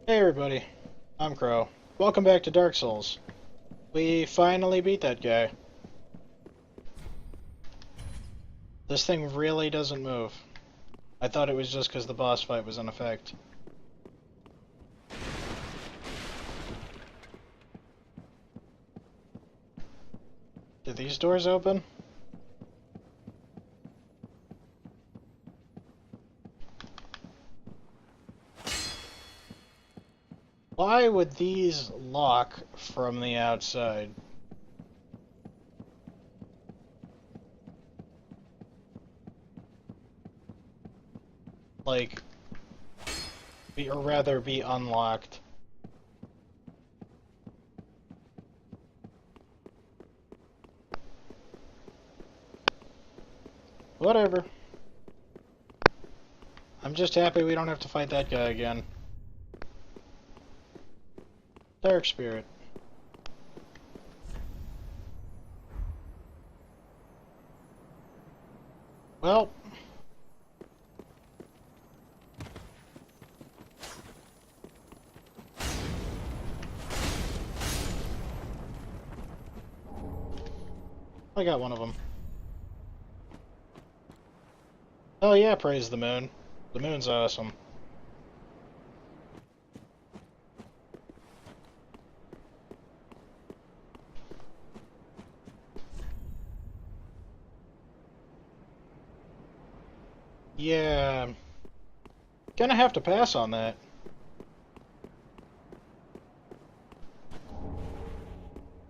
Hey everybody, I'm Crow. Welcome back to Dark Souls. We finally beat that guy. This thing really doesn't move. I thought it was just because the boss fight was in effect. Did these doors open? Why would these lock from the outside? Like, or rather be unlocked. Whatever. I'm just happy we don't have to fight that guy again. Dark Spirit. Well, I got one of them. Oh yeah, praise the moon. The moon's awesome. Yeah, gonna have to pass on that.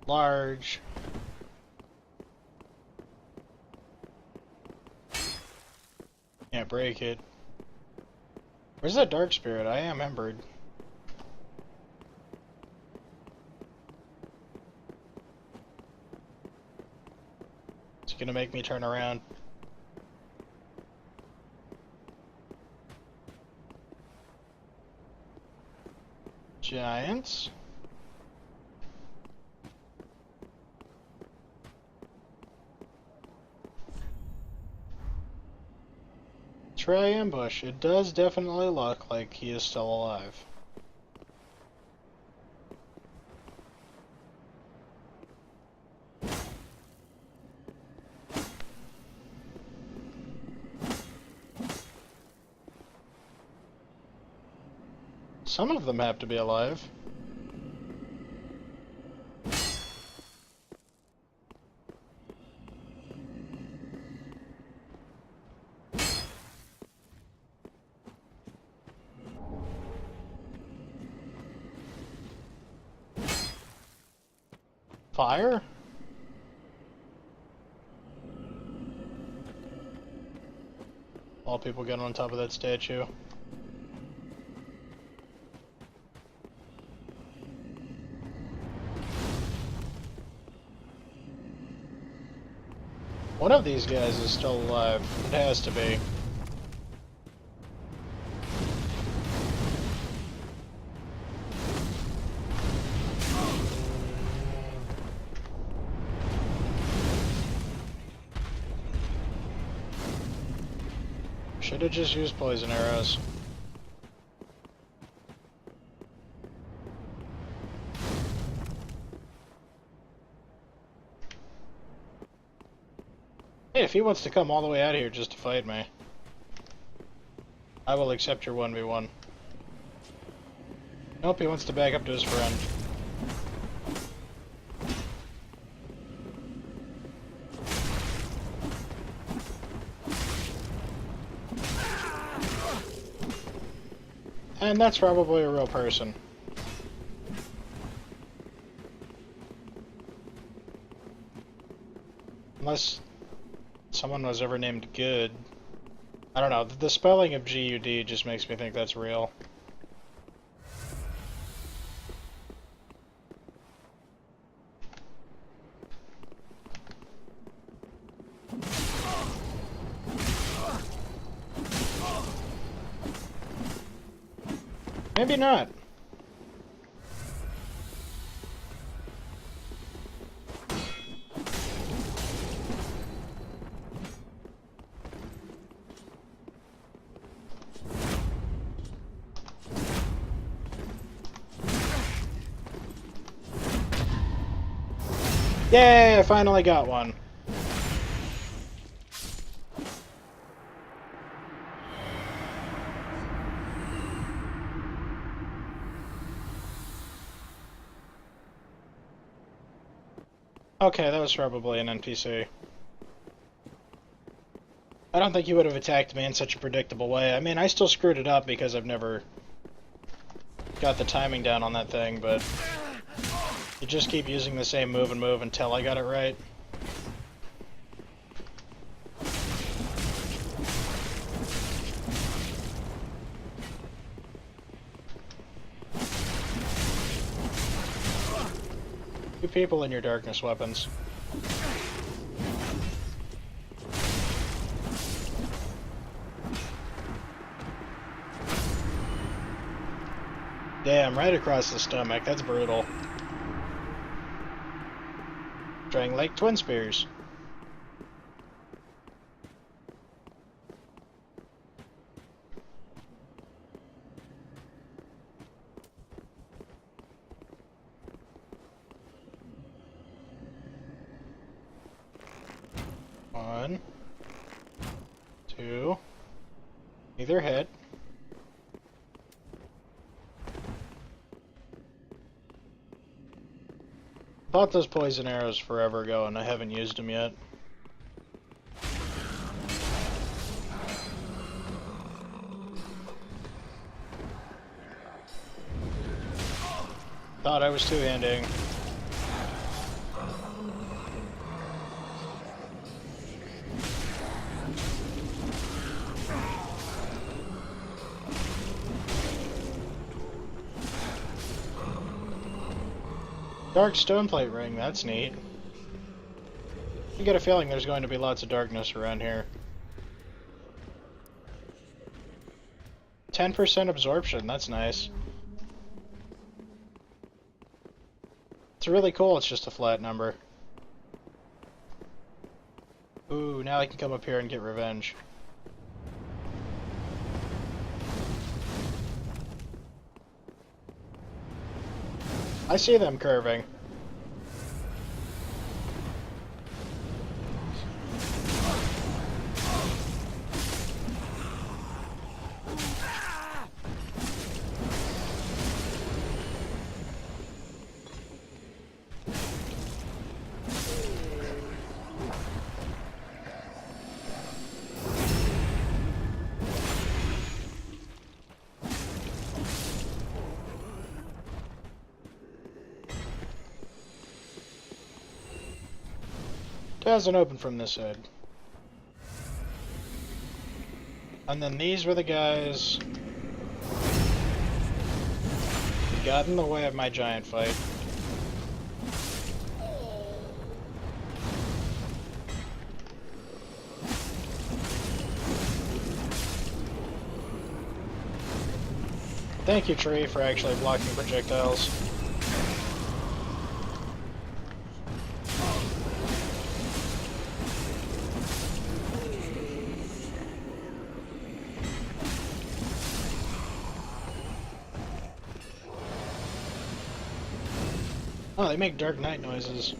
Large. Can't break it. Where's that dark spirit? I am embered. It's gonna make me turn around. Giants. Try ambush. It does definitely look like he is still alive. Some of them have to be alive. Fire? All people get on top of that statue. One of these guys is still alive. It has to be. Should have just used poison arrows. Hey, if he wants to come all the way out here just to fight me, I will accept your 1v1. Nope, he wants to back up to his friend. And that's probably a real person. Unless someone was ever named Good. I don't know, the spelling of G-U-D just makes me think that's real. Maybe not. Yay, I finally got one. Okay, that was probably an NPC. I don't think he would have attacked me in such a predictable way. I mean, I still screwed it up because I've never got the timing down on that thing, but you just keep using the same move and move until I got it right. Two people in your darkness weapons. Damn, right across the stomach. That's brutal. Trying like twin spears. One, two, either hit. Bought those poison arrows forever ago and I haven't used them yet. Thought I was two-handing. Dark stoneplate ring, that's neat. I get a feeling there's going to be lots of darkness around here. 10% absorption, that's nice. It's really cool, it's just a flat number. Ooh, now I can come up here and get revenge. I see them curving. It hasn't opened from this side. And then these were the guys who got in the way of my giant fight. Thank you, tree, for actually blocking projectiles. Oh, they make dark night noises.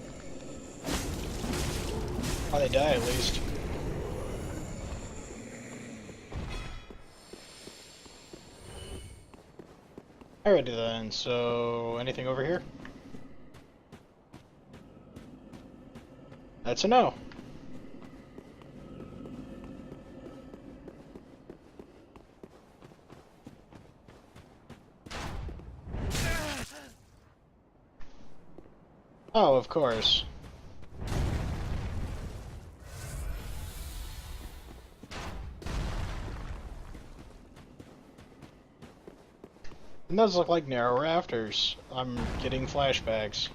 Oh, they die at least. Alrighty then, so anything over here? That's a no. Oh, of course. And those look like narrow rafters. I'm getting flashbacks.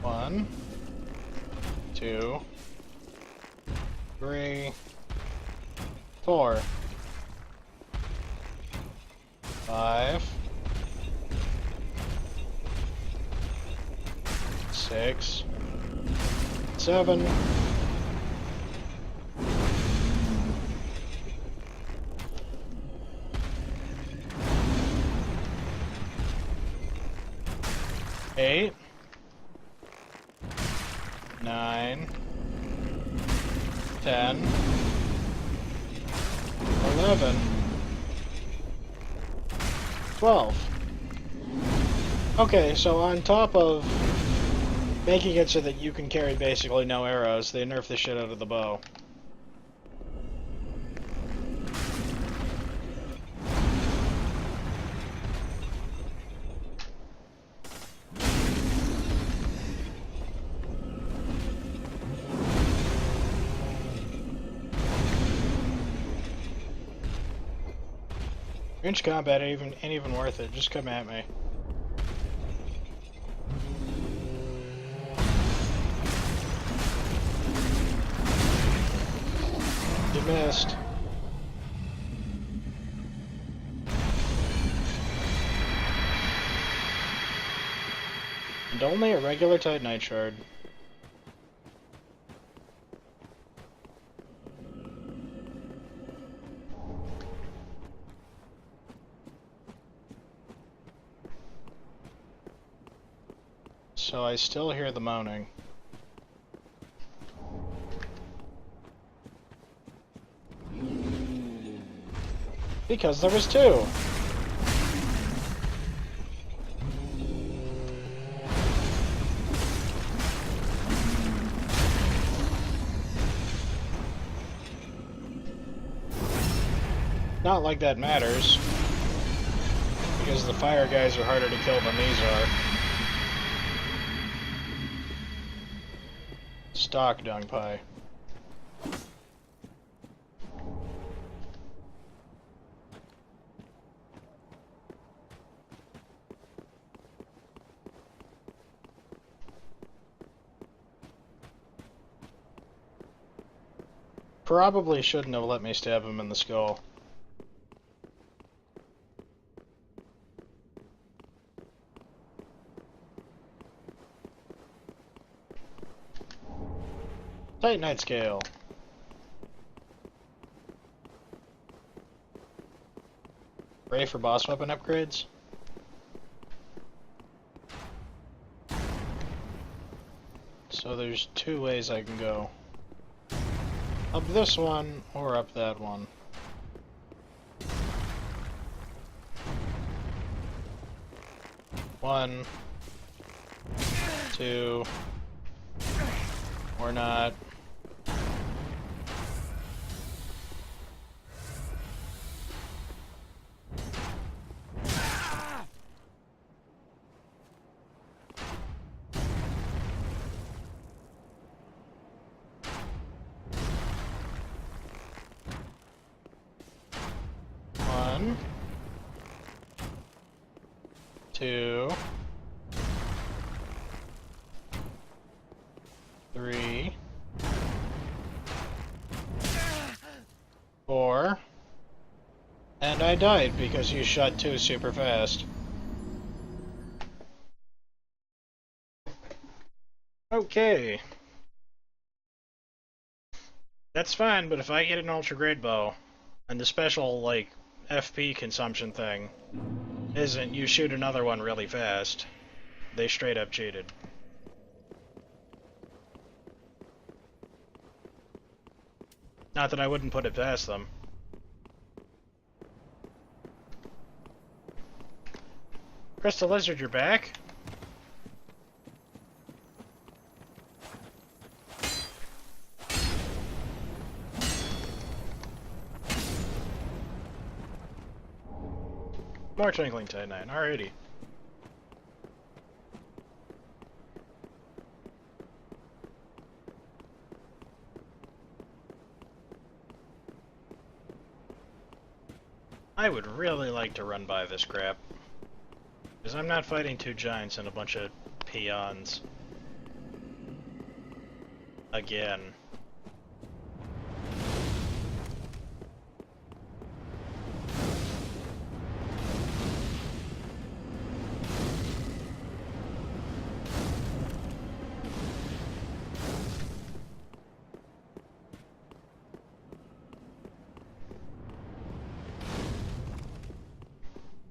1, 2, 3, 4, 5, 6, 7. 8, 9, 10, 11, 12. Okay, so on top of making it so that you can carry basically no arrows, they nerf the shit out of the bow. Range combat ain't even worth it. Just come at me. You missed. And only a regular Titanite shard. So I still hear the moaning. Because there was 2. Not like that matters. Because the fire guys are harder to kill than these are. Stock dung pie. Probably shouldn't have let me stab him in the skull. Titanite scale. Ready for boss weapon upgrades? So there's 2 ways I can go. Up this one, or up that one. One, 2, or not. One, 2, 3, 4, and I died because you shot 2 super fast. Okay. That's fine, but if I get an ultra grade bow, and the special, like, FP consumption thing isn't you shoot another one really fast, they straight up cheated. Not that I wouldn't put it past them. Crystal Lizard, you're back? More Twinkling Titanite, alrighty. I would really like to run by this crap. Because I'm not fighting 2 giants and a bunch of peons. Again.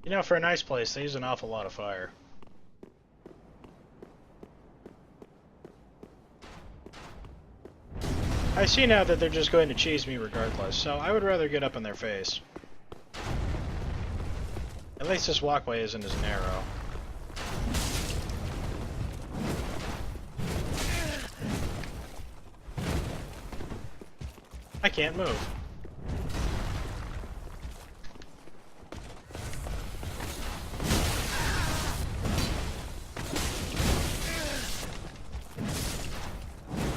You know, for a nice place, they use an awful lot of fire. I see now that they're just going to cheese me regardless, so I would rather get up in their face. At least this walkway isn't as narrow. I can't move.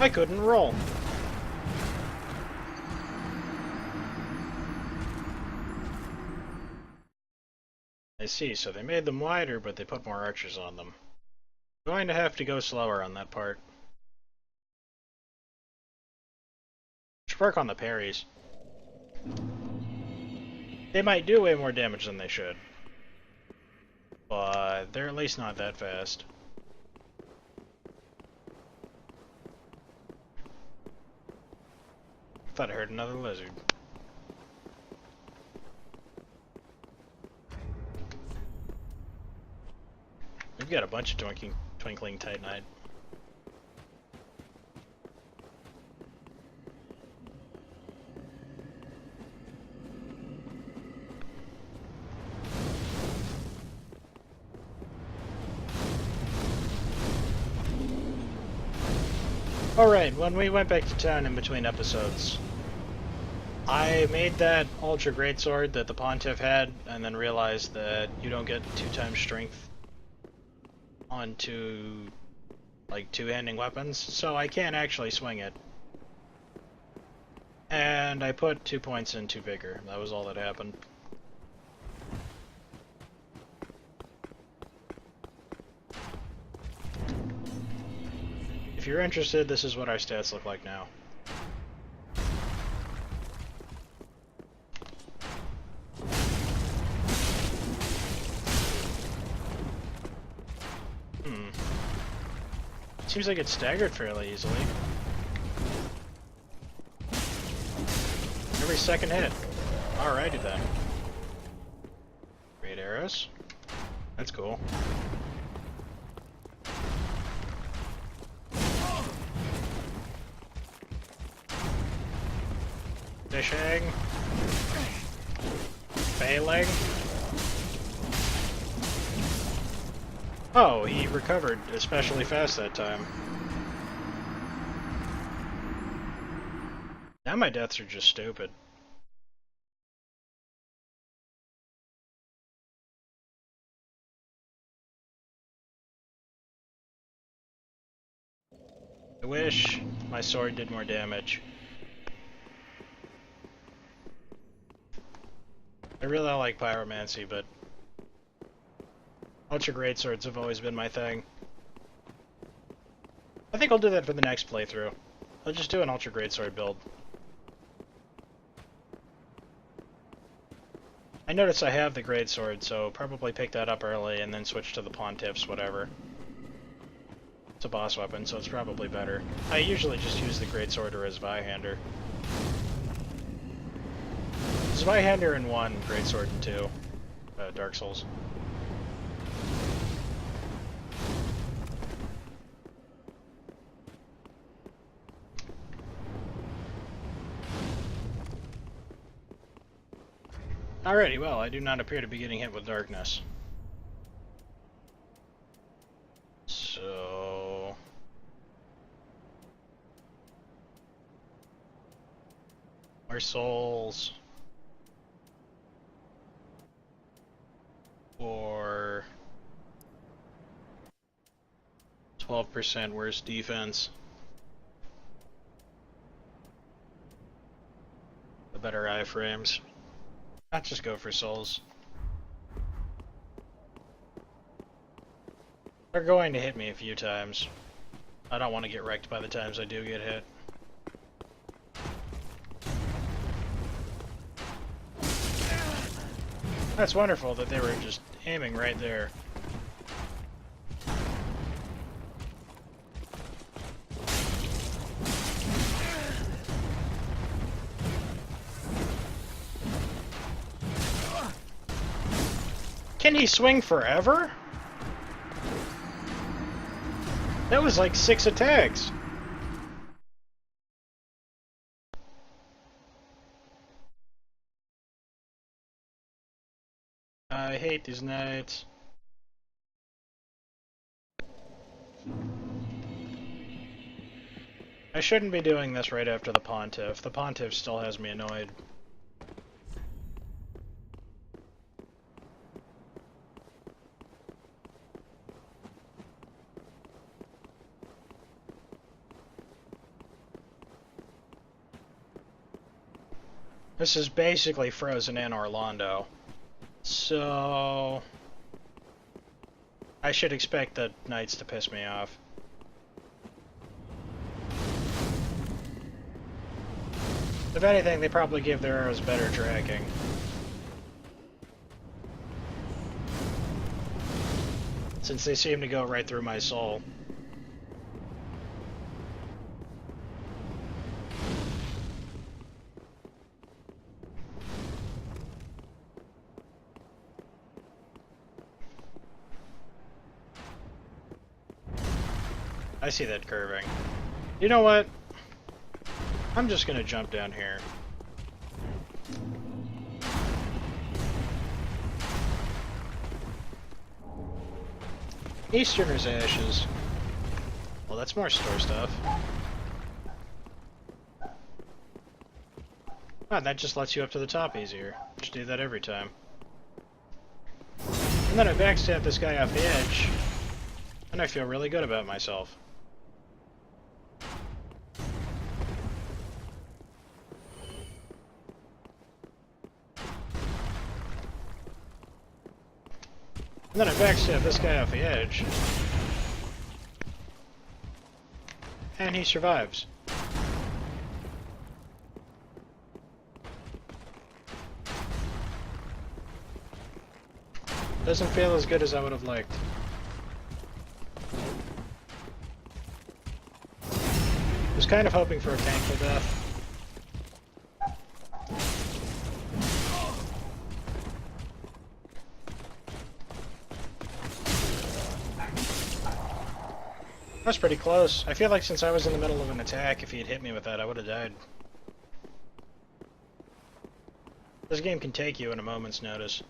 I couldn't roll. I see, so they made them wider, but they put more archers on them. I'm going to have to go slower on that part. Should work on the parries. They might do way more damage than they should. But they're at least not that fast. Thought I heard another lizard. We've got a bunch of twinkling Titanite. Alright, when we went back to town in between episodes, I made that Ultra Greatsword that the Pontiff had, and then realized that you don't get 2x strength onto, like, two-handing weapons, so I can't actually swing it. And I put 2 points into Vigor. That was all that happened. If you're interested, this is what our stats look like now. Seems like it's staggered fairly easily. Every second hit. Alrighty then. Great arrows. That's cool. Fishing. Failing. Oh, he recovered especially fast that time. Now my deaths are just stupid. I wish my sword did more damage. I really like pyromancy, but Ultra Greatswords have always been my thing. I think I'll do that for the next playthrough. I'll just do an Ultra Greatsword build. I notice I have the Greatsword, so probably pick that up early and then switch to the Pontiffs, whatever. It's a boss weapon, so it's probably better. I usually just use the Greatsword or as Zweihander. Zweihander in 1, Greatsword in 2. Dark Souls. Alrighty, well, I do not appear to be getting hit with darkness. So... more souls... for 12% worse defense. The better iframes. Not just go for souls. They're going to hit me a few times. I don't want to get wrecked by the times I do get hit. That's wonderful that they were just aiming right there. Can he swing forever? That was like 6 attacks. I hate these nights. I shouldn't be doing this right after the Pontiff. The Pontiff still has me annoyed. This is basically frozen in Orlando. So I should expect the knights to piss me off. If anything, they probably give their arrows better tracking. Since they seem to go right through my soul. I see that curving. You know what? I'm just gonna jump down here. Easterner's Ashes. Well, that's more store stuff. Ah, that just lets you up to the top easier. Just do that every time. And then I backstab this guy off the edge, and I feel really good about myself. And then I backstab this guy off the edge. And he survives. Doesn't feel as good as I would have liked. Was kind of hoping for a painful death. That's pretty close. I feel like since I was in the middle of an attack, if he had hit me with that, I would have died. This game can take you in a moment's notice.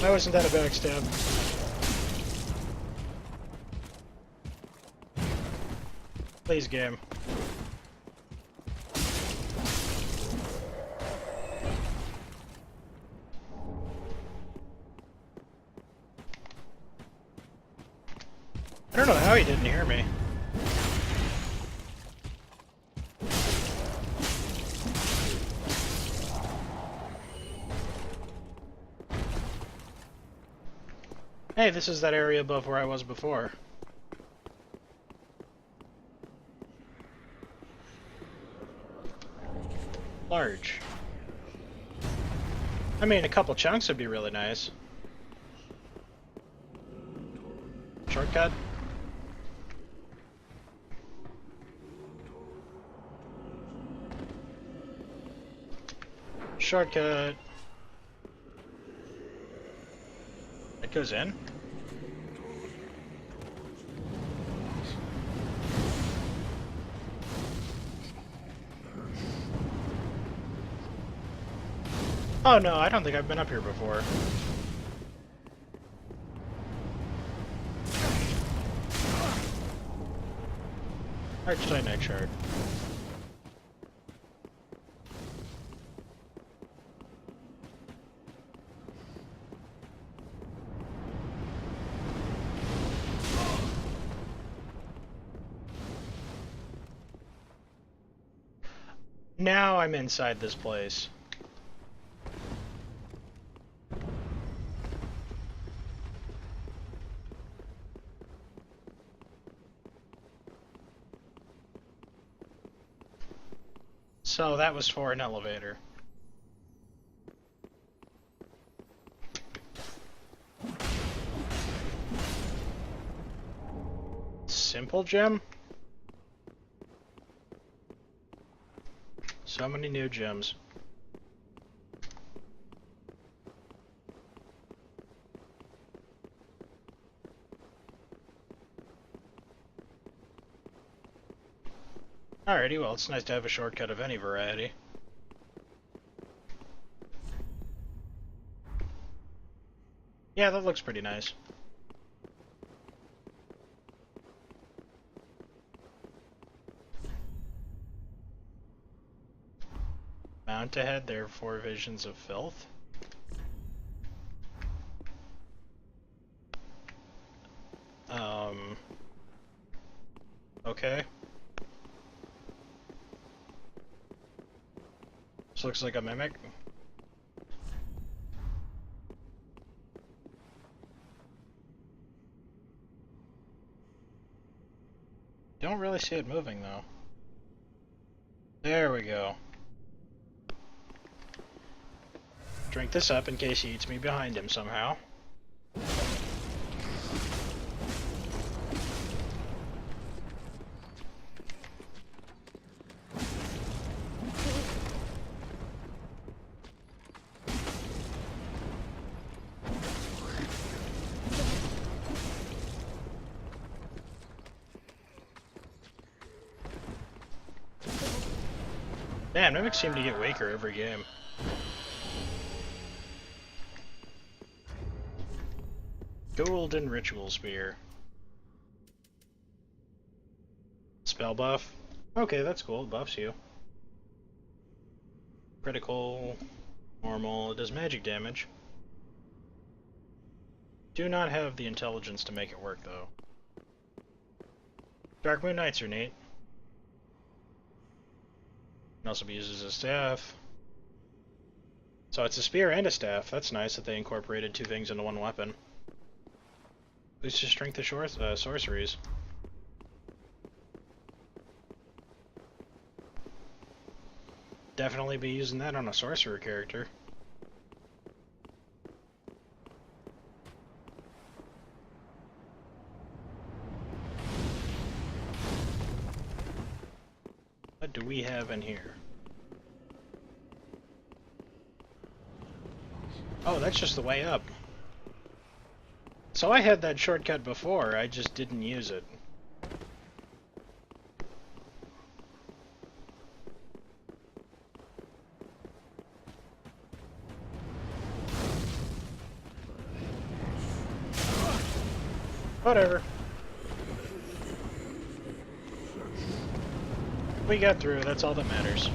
Why wasn't that a backstab? Please, game. I don't know how he didn't hear me. Hey, this is that area above where I was before. Large. I mean, a couple chunks would be really nice. Shortcut? Shortcut. It goes in? Oh no, I don't think I've been up here before. Archtite Shard. Now I'm inside this place. So that was for an elevator. Simple gem? So many new gems. Alrighty, well, it's nice to have a shortcut of any variety. Yeah, that looks pretty nice. Mount ahead, therefore visions of filth. Okay. This looks like a mimic. Don't really see it moving, though. There we go. Drink this up in case he eats me behind him somehow. Man, mimics seem to get weaker every game. Golden Ritual Spear. Spell buff. Okay, that's cool. It buffs you. Critical. Normal. It does magic damage. Do not have the intelligence to make it work, though. Dark Moon Knights are neat. Can also be used as a staff. So it's a spear and a staff. That's nice that they incorporated two things into one weapon. Boosts your strength of sorceries. Definitely be using that on a sorcerer character. What do we have in here? Oh, that's just the way up. So I had that shortcut before, I just didn't use it. Whatever. We got through, that's all that matters.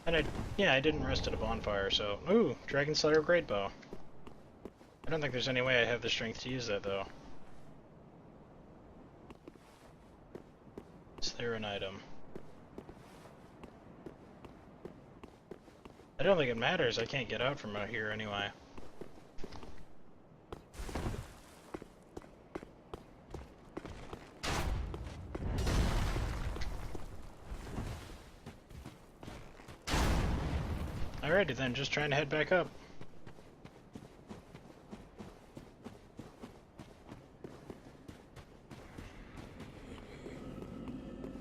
And I didn't rest at a bonfire, so... Ooh, Dragon Slayer Great Bow. I don't think there's any way I have the strength to use that, though. Is there an item? I don't think it matters, I can't get out from out here anyway. Alrighty then, just trying to head back up.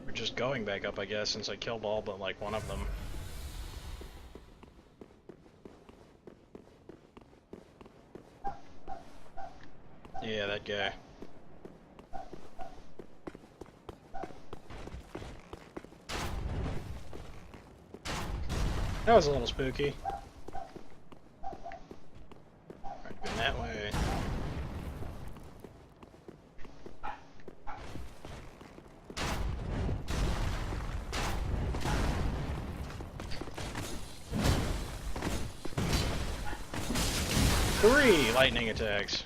We're just going back up, I guess, since I killed all but like one of them. Yeah, that guy. That was a little spooky. Right, going that way. Three lightning attacks.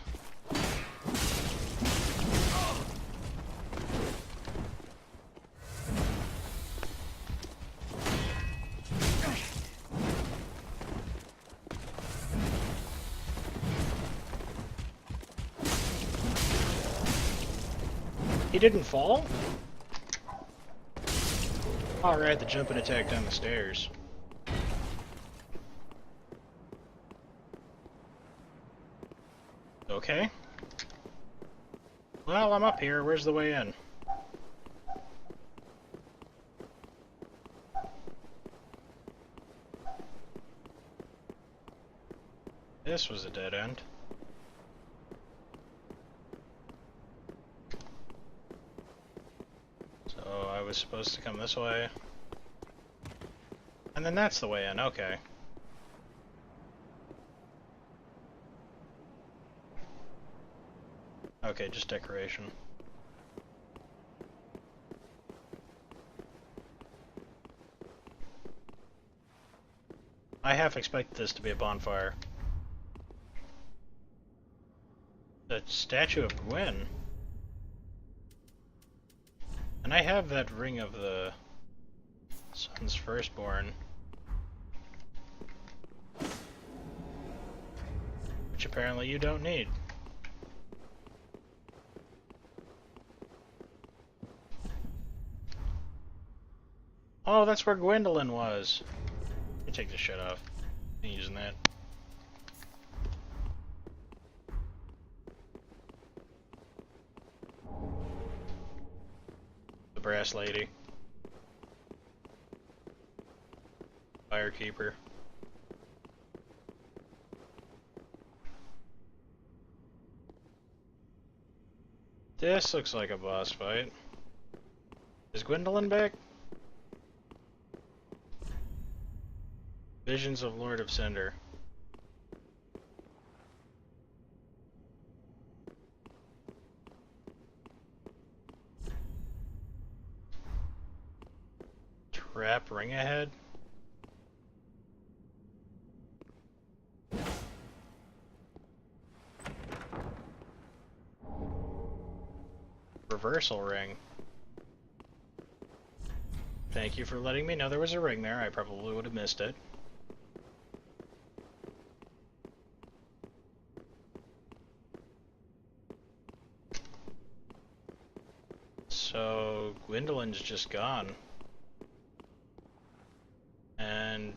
He didn't fall? Alright, the jumping attack down the stairs. Okay. Well, I'm up here. Where's the way in? This was a dead end. So I was supposed to come this way. And then that's the way in, okay. Okay, just decoration. I half expected this to be a bonfire. The statue of Gwyn. And I have that ring of the sun's firstborn. Which apparently you don't need. Oh, that's where Gwendolyn was. Let me take this shit off. I'm using that. The brass lady. Firekeeper. This looks like a boss fight. Is Gwendolyn back? Visions of Lord of Cinder. Trap ring ahead? Reversal ring. Thank you for letting me know there was a ring there. I probably would have missed it. So Gwendolyn's just gone. And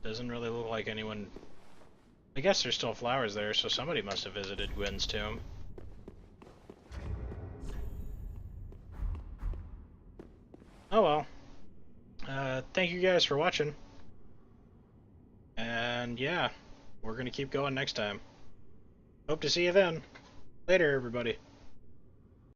doesn't really look like anyone... I guess there's still flowers there, so somebody must have visited Gwyn's tomb. Oh well. Thank you guys for watching. And yeah, we're gonna keep going next time. Hope to see you then. Later, everybody.